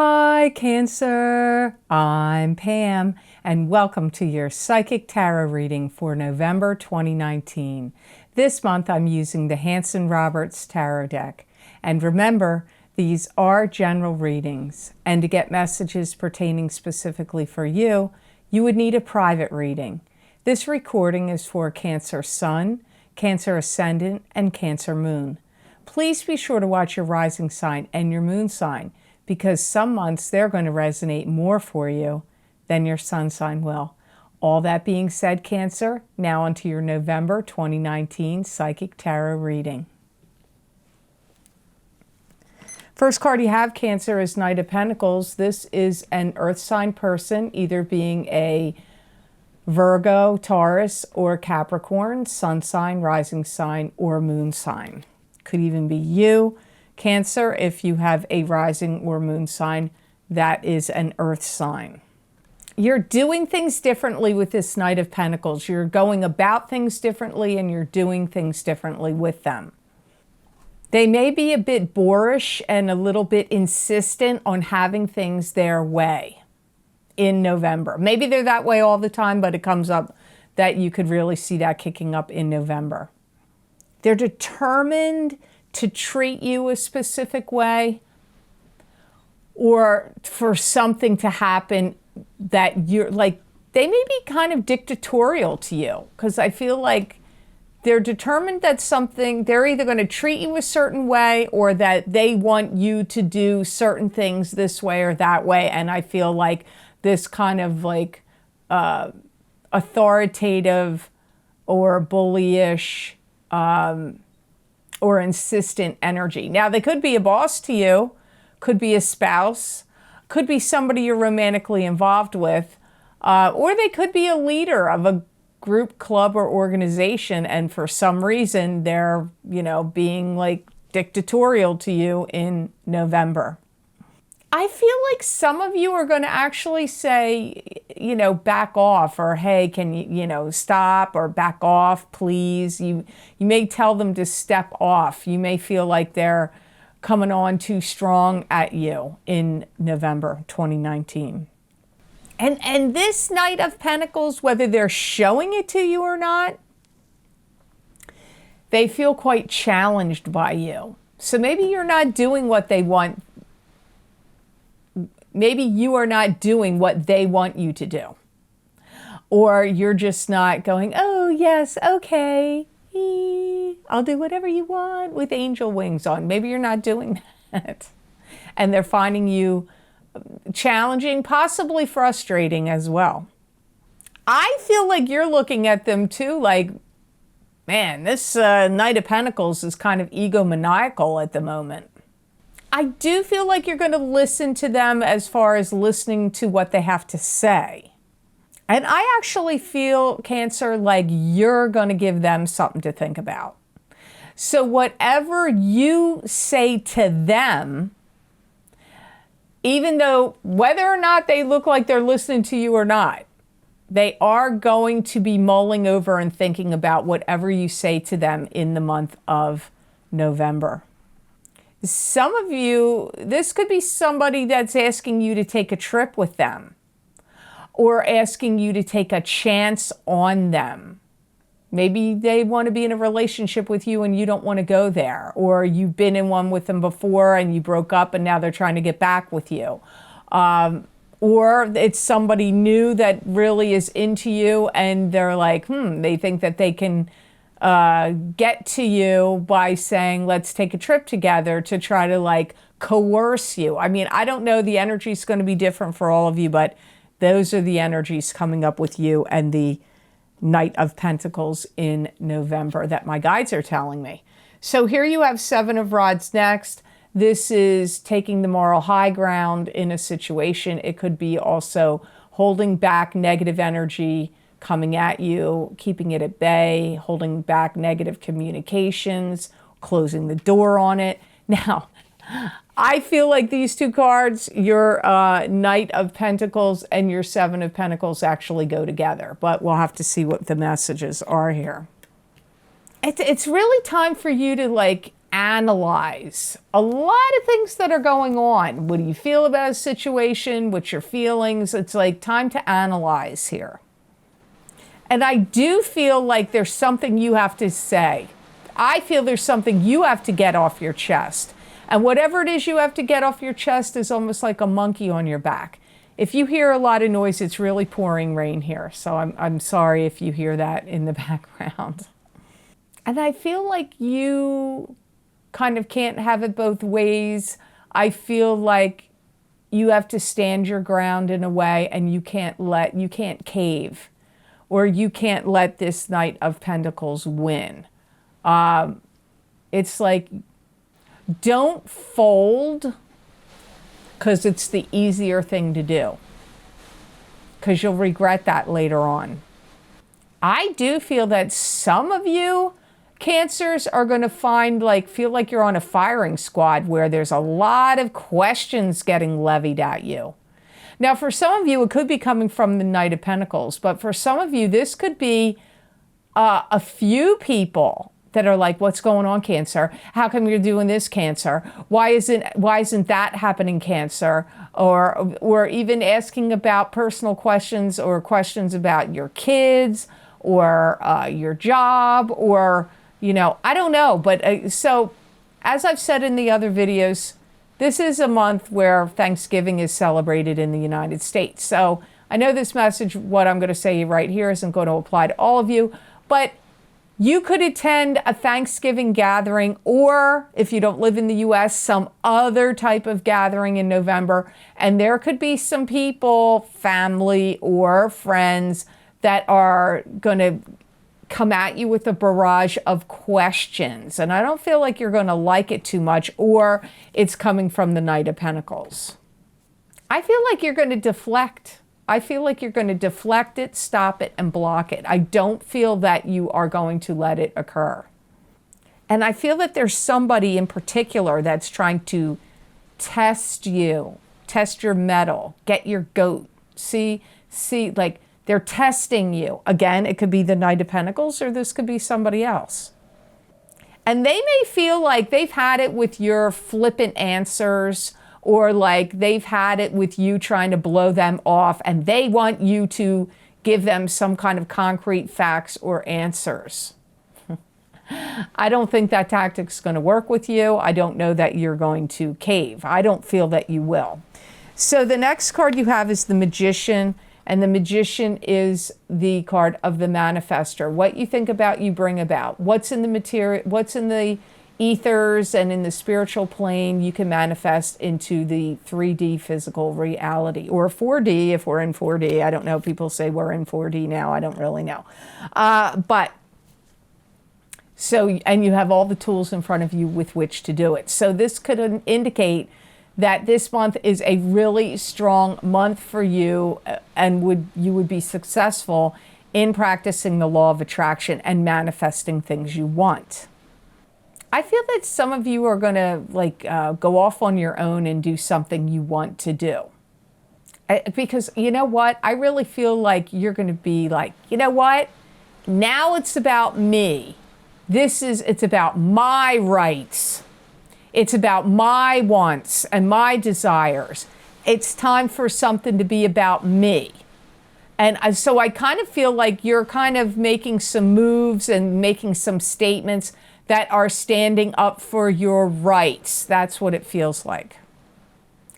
Hi, Cancer. I'm Pam, and welcome to your Psychic Tarot reading for November 2019. This month, I'm using the Hanson-Roberts Tarot deck. And remember, these are general readings, and to get messages pertaining specifically for you, you would need a private reading. This recording is for Cancer Sun, Cancer Ascendant, and Cancer Moon. Please be sure to watch your rising sign and your moon sign, because some months they're going to resonate more for you than your sun sign will. All that being said, Cancer, now onto your November 2019 Psychic Tarot reading. First card you have, Cancer, is Knight of Pentacles. This is an earth sign person, either being a Virgo, Taurus, or Capricorn, sun sign, rising sign, or moon sign. Could even be you, Cancer, if you have a rising or moon sign that is an earth sign. You're doing things differently with this Knight of Pentacles. You're going about things differently and you're doing things differently with them. They may be a bit boorish and a little bit insistent on having things their way in November. Maybe they're that way all the time, but it comes up that you could really see that kicking up in November. They're determined to treat you a specific way, or for something to happen that you're like, they may be kind of dictatorial to you, because I feel like they're determined that something, they're either going to treat you a certain way or that they want you to do certain things this way or that way. And I feel like this kind of like authoritative or bullyish or insistent energy. Now, they could be a boss to you, could be a spouse, could be somebody you're romantically involved with, or they could be a leader of a group, club, or organization, and for some reason they're, being like dictatorial to you in November. I feel like some of you are going to actually say, back off, or hey, can you, stop, or back off, please. You may tell them to step off. You may feel like they're coming on too strong at you in November 2019. And this Knight of Pentacles, whether they're showing it to you or not, they feel quite challenged by you. So maybe you're not doing what they want. Maybe you are not doing what they want you to do. Or you're just not going, oh, yes, okay, I'll do whatever you want with angel wings on. Maybe you're not doing that. And they're finding you challenging, possibly frustrating as well. I feel like you're looking at them too like, man, this Knight of Pentacles is kind of egomaniacal at the moment. I do feel like you're going to listen to them as far as listening to what they have to say. And I actually feel, Cancer, like you're going to give them something to think about. So whatever you say to them, even though whether or not they look like they're listening to you or not, they are going to be mulling over and thinking about whatever you say to them in the month of November. Some of you, this could be somebody that's asking you to take a trip with them or asking you to take a chance on them. Maybe they want to be in a relationship with you and you don't want to go there, or you've been in one with them before and you broke up and now they're trying to get back with you. Or it's somebody new that really is into you and they're like, they think that they can get to you by saying, let's take a trip together, to try to like coerce you. I mean, I don't know, the energy is going to be different for all of you, but those are the energies coming up with you and the Knight of Pentacles in November that my guides are telling me. So here you have Seven of Rods next. This is taking the moral high ground in a situation. It could be also holding back negative energy coming at you, keeping it at bay, holding back negative communications, closing the door on it. Now, I feel like these two cards, your Knight of Pentacles and your Seven of Pentacles, actually go together, but we'll have to see what the messages are here. It's really time for you to like analyze a lot of things that are going on. What do you feel about a situation? What's your feelings? It's like time to analyze here. And I do feel like there's something you have to say. I feel there's something you have to get off your chest. And whatever it is you have to get off your chest is almost like a monkey on your back. If you hear a lot of noise, it's really pouring rain here. So I'm sorry if you hear that in the background. And I feel like you kind of can't have it both ways. I feel like you have to stand your ground in a way, and you can't cave, or you can't let this Knight of Pentacles win. It's like, don't fold, because it's the easier thing to do, because you'll regret that later on. I do feel that some of you Cancers are going to feel like you're on a firing squad where there's a lot of questions getting levied at you. Now, for some of you, it could be coming from the Knight of Pentacles, but for some of you, this could be a few people that are like, what's going on, Cancer? How come you're doing this, Cancer? Why isn't that happening, Cancer? Or even asking about personal questions, or questions about your kids, or your job, or, I don't know. But so, as I've said in the other videos, this is a month where Thanksgiving is celebrated in the United States. So I know this message, what I'm going to say right here, isn't going to apply to all of you, but you could attend a Thanksgiving gathering, or if you don't live in the US, some other type of gathering in November. And there could be some people, family or friends, that are going to come at you with a barrage of questions. And I don't feel like you're going to like it too much, or it's coming from the Knight of Pentacles. I feel like you're going to deflect. I feel like you're going to deflect it, stop it, and block it. I don't feel that you are going to let it occur. And I feel that there's somebody in particular that's trying to test you, test your mettle, get your goat. See, like they're testing you. Again, it could be the Knight of Pentacles, or this could be somebody else. And they may feel like they've had it with your flippant answers, or like they've had it with you trying to blow them off, and they want you to give them some kind of concrete facts or answers. I don't think that tactic's going to work with you. I don't know that you're going to cave. I don't feel that you will. So the next card you have is the Magician, and the Magician is the card of the manifester. What you think about, you bring about. What's in the material, what's in the ethers and in the spiritual plane, you can manifest into the 3D physical reality, or 4D if we're in 4D. I don't know. People say we're in 4D now. I don't really know. And you have all the tools in front of you with which to do it. So this could indicate that this month is a really strong month for you, and you would be successful in practicing the law of attraction and manifesting things you want. I feel that some of you are going to go off on your own and do something you want to do. Because you know what? I really feel like you're going to be like, you know what? Now it's about me. It's about my rights. It's about my wants and my desires. It's time for something to be about me. And so I kind of feel like you're kind of making some moves and making some statements that are standing up for your rights. That's what it feels like.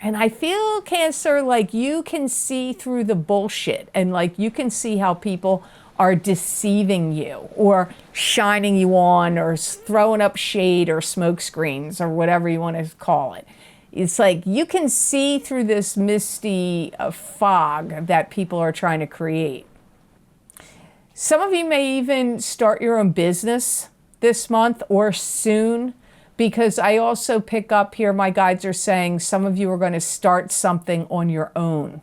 And I feel, Cancer, like you can see through the bullshit, and like you can see how people are deceiving you, or shining you on, or throwing up shade, or smoke screens, or whatever you want to call it. It's like you can see through this misty fog that people are trying to create. Some of you may even start your own business this month or soon, because I also pick up here, my guides are saying some of you are going to start something on your own.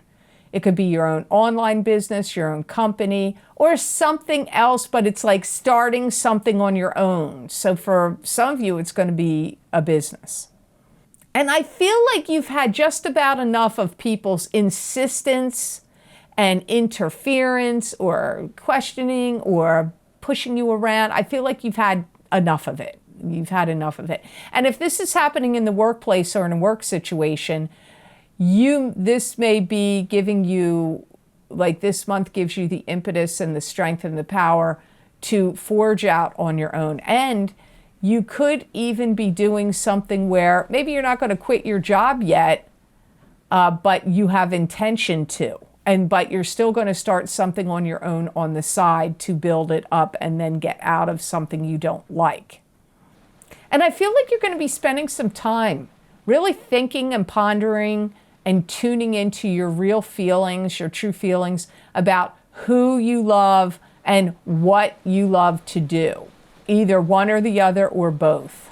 It could be your own online business, your own company, or something else, but it's like starting something on your own. So for some of you, it's going to be a business. And I feel like you've had just about enough of people's insistence and interference, or questioning, or pushing you around. I feel like you've had enough of it. you've had enough of it. And if this is happening in the workplace or in a work situation, this may be giving you, like this month gives you the impetus and the strength and the power to forge out on your own. And you could even be doing something where maybe you're not going to quit your job yet, but you have intention to. But you're still going to start something on your own on the side to build it up and then get out of something you don't like. And I feel like you're going to be spending some time really thinking and pondering and tuning into your real feelings, your true feelings about who you love and what you love to do, either one or the other or both.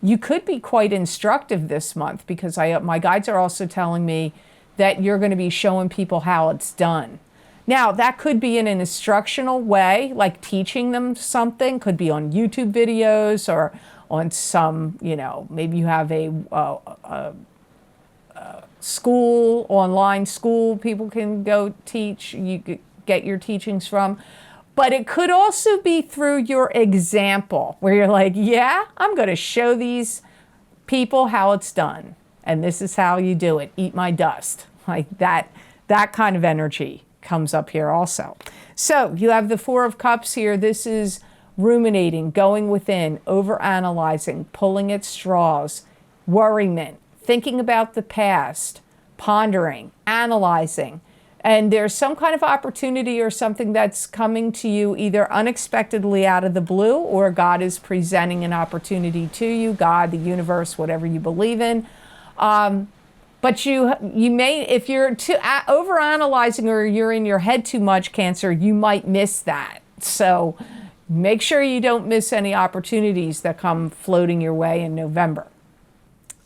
You could be quite instructive this month because my guides are also telling me that you're going to be showing people how it's done. Now, that could be in an instructional way, like teaching them something, could be on YouTube videos or on some, maybe you have a school, online school people can go teach, you could get your teachings from. But it could also be through your example, where you're like, yeah, I'm going to show these people how it's done. And this is how you do it. Eat my dust. Like that kind of energy comes up here also. So you have the Four of Cups here. This is ruminating, going within, overanalyzing, pulling at straws, worriment, thinking about the past, pondering, analyzing. And there's some kind of opportunity or something that's coming to you either unexpectedly out of the blue, or God is presenting an opportunity to you, God, the universe, whatever you believe in. But you may, if you're too overanalyzing or you're in your head too much, Cancer, you might miss that. So make sure you don't miss any opportunities that come floating your way in November.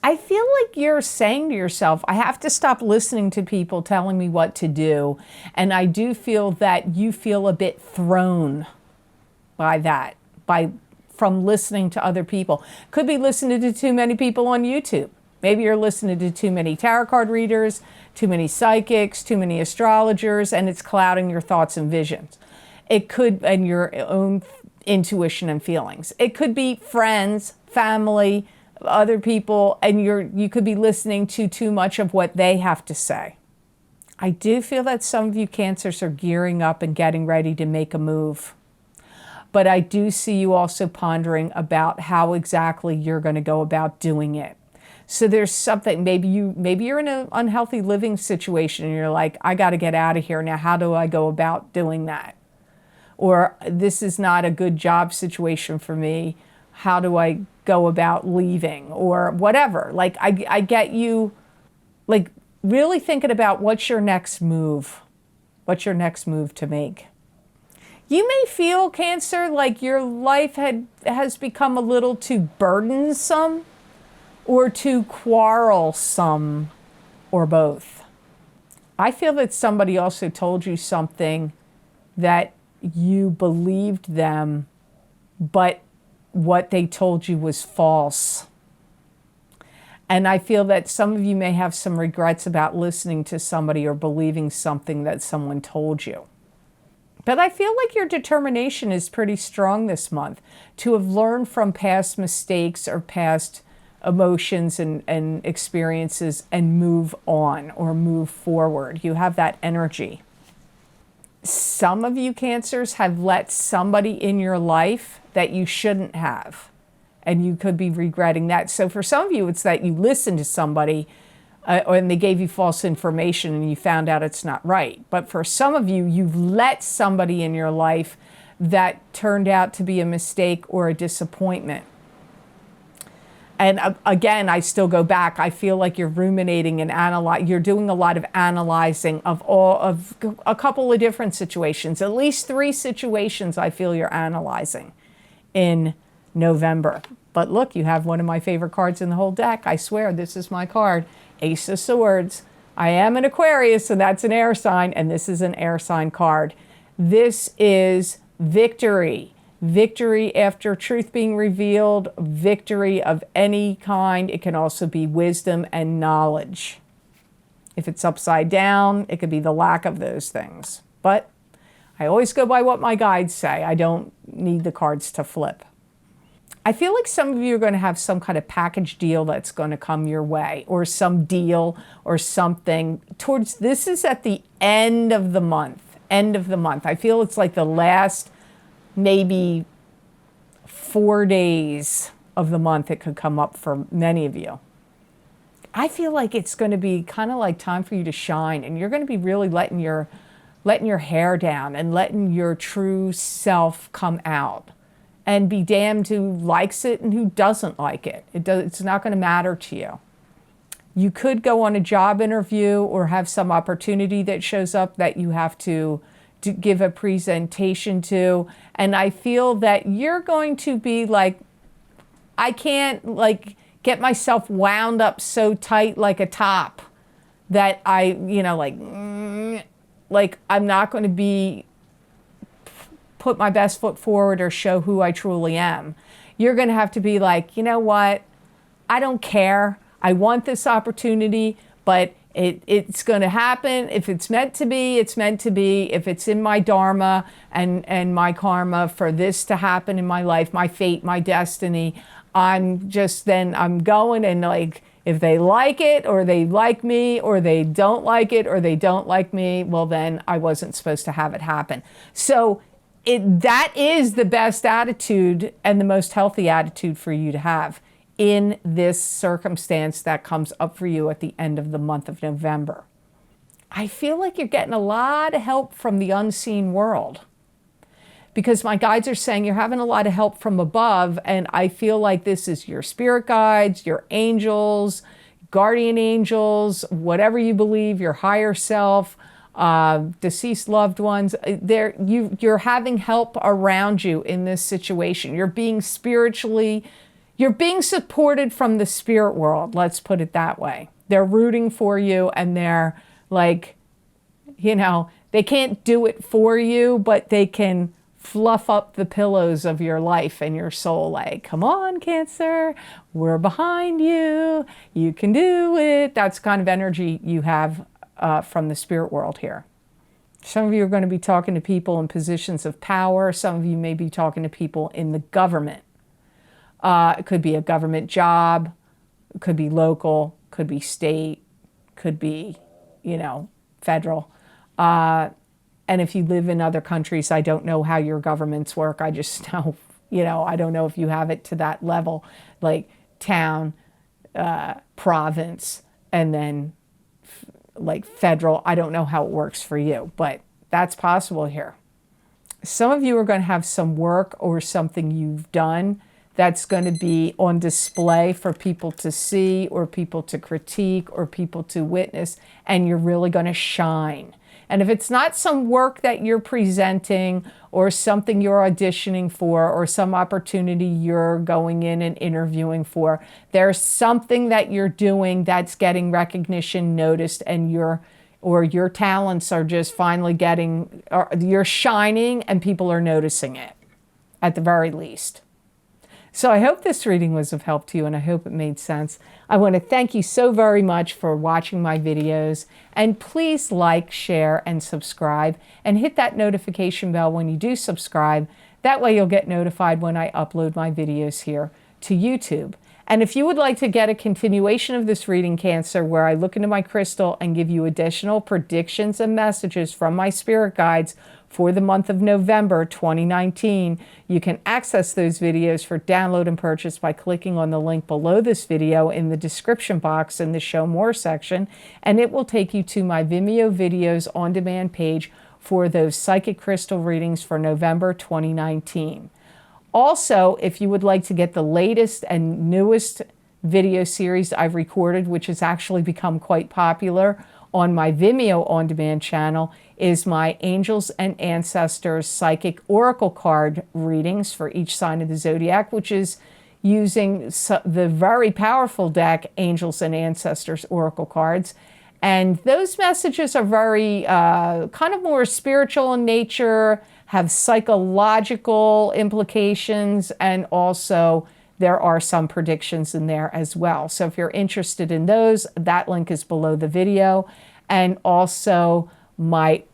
I feel like you're saying to yourself, I have to stop listening to people telling me what to do. And I do feel that you feel a bit thrown by that, from listening to other people. Could be listening to too many people on YouTube. Maybe you're listening to too many tarot card readers, too many psychics, too many astrologers, and it's clouding your thoughts and visions. It could, and your own intuition and feelings. It could be friends, family, other people, and you could be listening to too much of what they have to say. I do feel that some of you Cancers are gearing up and getting ready to make a move. But I do see you also pondering about how exactly you're going to go about doing it. So there's something, maybe you're in an unhealthy living situation and you're like, I got to get out of here. Now, how do I go about doing that? Or this is not a good job situation for me. How do I go about leaving or whatever? Like I get you like really thinking about what's your next move? What's your next move to make? You may feel, Cancer, like your life has become a little too burdensome, or too quarrelsome, or both. I feel that somebody also told you something that you believed them, but what they told you was false. And I feel that some of you may have some regrets about listening to somebody or believing something that someone told you. But I feel like your determination is pretty strong this month to have learned from past mistakes or past emotions and experiences and move on or move forward. You have that energy. Some of you Cancers have let somebody in your life that you shouldn't have, and you could be regretting that. So for some of you, it's that you listened to somebody and they gave you false information and you found out it's not right. But for some of you, you've let somebody in your life that turned out to be a mistake or a disappointment. And again, I still go back. I feel like you're ruminating and you're doing a lot of analyzing of a couple of different situations. At least 3 situations I feel you're analyzing in November. But look, you have one of my favorite cards in the whole deck. I swear, this is my card. Ace of Swords. I am an Aquarius, so that's an air sign, and this is an air sign card. This is victory. Victory after truth being revealed, victory of any kind. It can also be wisdom and knowledge. If it's upside down, it could be the lack of those things. But I always go by what my guides say. I don't need the cards to flip. I feel like some of you are going to have some kind of package deal that's going to come your way, or some deal or something towards, this is at the end of the month, I feel it's like the last maybe 4 days of the month it could come up for many of you. I feel like it's going to be kind of like time for you to shine, and you're going to be really letting your hair down and letting your true self come out. And be damned who likes it and who doesn't like it. It's not going to matter to you. You could go on a job interview or have some opportunity that shows up that you have to give a presentation to. And I feel that you're going to be like, I can't like get myself wound up so tight like a top that I, like I'm not going to be put my best foot forward or show who I truly am. You're going to have to be like, you know what? I don't care. I want this opportunity, but it's going to happen. If it's meant to be, it's meant to be. If it's in my dharma and my karma for this to happen in my life, my fate, my destiny, I'm going, and like, if they like it or they like me or they don't like it or they don't like me, well, then I wasn't supposed to have it happen. So that is the best attitude and the most healthy attitude for you to have in this circumstance that comes up for you at the end of the month of November. I feel like you're getting a lot of help from the unseen world, because my guides are saying you're having a lot of help from above, and I feel like this is your spirit guides, your angels, guardian angels, whatever you believe, your higher self, deceased loved ones. You're having help around you in this situation. You're being supported from the spirit world. Let's put it that way. They're rooting for you, and they're like, they can't do it for you, but they can fluff up the pillows of your life and your soul. Like, come on, Cancer, we're behind you. You can do it. That's kind of energy you have from the spirit world here. Some of you are going to be talking to people in positions of power. Some of you may be talking to people in the government. It could be a government job, it could be local, could be state, could be, federal. And if you live in other countries, I don't know how your governments work. I just know, I don't know if you have it to that level, like town, province, and then like federal. I don't know how it works for you, but that's possible here. Some of you are going to have some work or something you've done that's going to be on display for people to see or people to critique or people to witness, and you're really going to shine. And if it's not some work that you're presenting or something you're auditioning for or some opportunity you're going in and interviewing for, there's something that you're doing that's getting recognition, noticed, and your talents are just finally you're shining and people are noticing it at the very least. So I hope this reading was of help to you, and I hope it made sense. I want to thank you so very much for watching my videos, and please like, share, and subscribe, and hit that notification bell when you do subscribe. That way you'll get notified when I upload my videos here to YouTube. And if you would like to get a continuation of this reading, Cancer, where I look into my crystal and give you additional predictions and messages from my spirit guides for the month of November 2019, you can access those videos for download and purchase by clicking on the link below this video in the description box in the Show More section, and it will take you to my Vimeo videos on demand page for those psychic crystal readings for November 2019. Also, if you would like to get the latest and newest video series I've recorded, which has actually become quite popular on my Vimeo on-demand channel, is my Angels and Ancestors Psychic Oracle card readings for each sign of the zodiac, which is using the very powerful deck Angels and Ancestors Oracle cards. And those messages are very kind of more spiritual in nature, have psychological implications, and also there are some predictions in there as well. So if you're interested in those, that link is below the video. And also the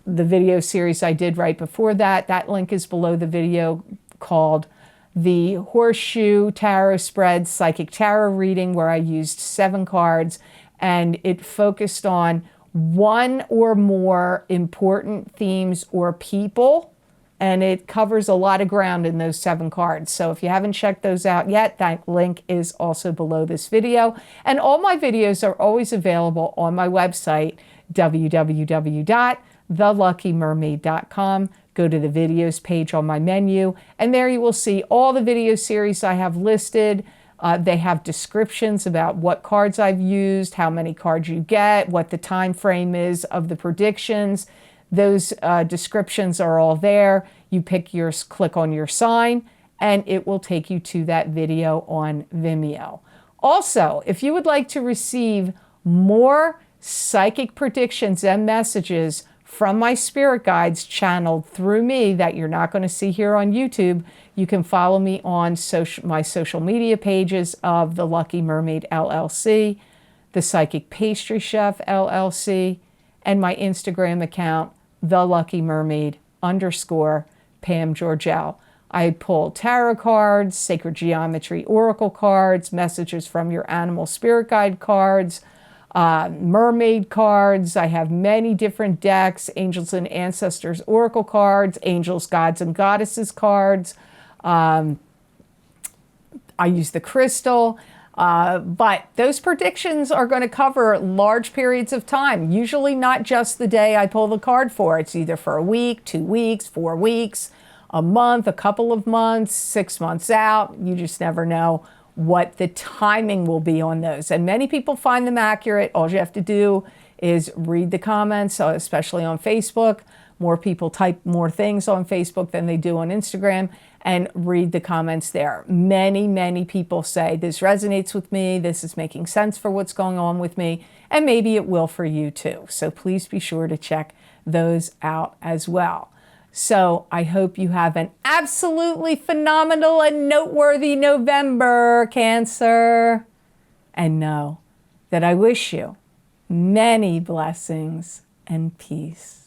video series I did right before that, that link is below the video, called the Horseshoe Tarot Spread Psychic Tarot reading, where I used 7 cards, and it focused on one or more important themes or people, and it covers a lot of ground in those 7 cards. So if you haven't checked those out yet, that link is also below this video. And all my videos are always available on my website, www.theluckymermaid.com. Go to the videos page on my menu, and there you will see all the video series I have listed. They have descriptions about what cards I've used, how many cards you get, what the time frame is of the predictions. Those descriptions are all there. You pick yours, click on your sign, and it will take you to that video on Vimeo. Also, if you would like to receive more psychic predictions and messages from my spirit guides channeled through me that you're not going to see here on YouTube, you can follow me on my social media pages of The Lucky Mermaid LLC, The Psychic Pastry Chef LLC, and my Instagram account, The Lucky Mermaid _ Pam Georgel. I pull tarot cards, sacred geometry oracle cards, messages from your animal spirit guide cards, mermaid cards. I have many different decks, angels and ancestors oracle cards, angels, gods, and goddesses cards. I use the crystal, but those predictions are going to cover large periods of time, usually not just the day I pull the card for. It's either for a week, 2 weeks, 4 weeks, a month, a couple of months, 6 months out. You just never know what the timing will be on those. And many people find them accurate. All you have to do is read the comments, especially on Facebook. More people type more things on Facebook than they do on Instagram, and read the comments there. Many, many people say, this resonates with me, this is making sense for what's going on with me, and maybe it will for you too. So please be sure to check those out as well. So I hope you have an absolutely phenomenal and noteworthy November, Cancer. And know that I wish you many blessings and peace.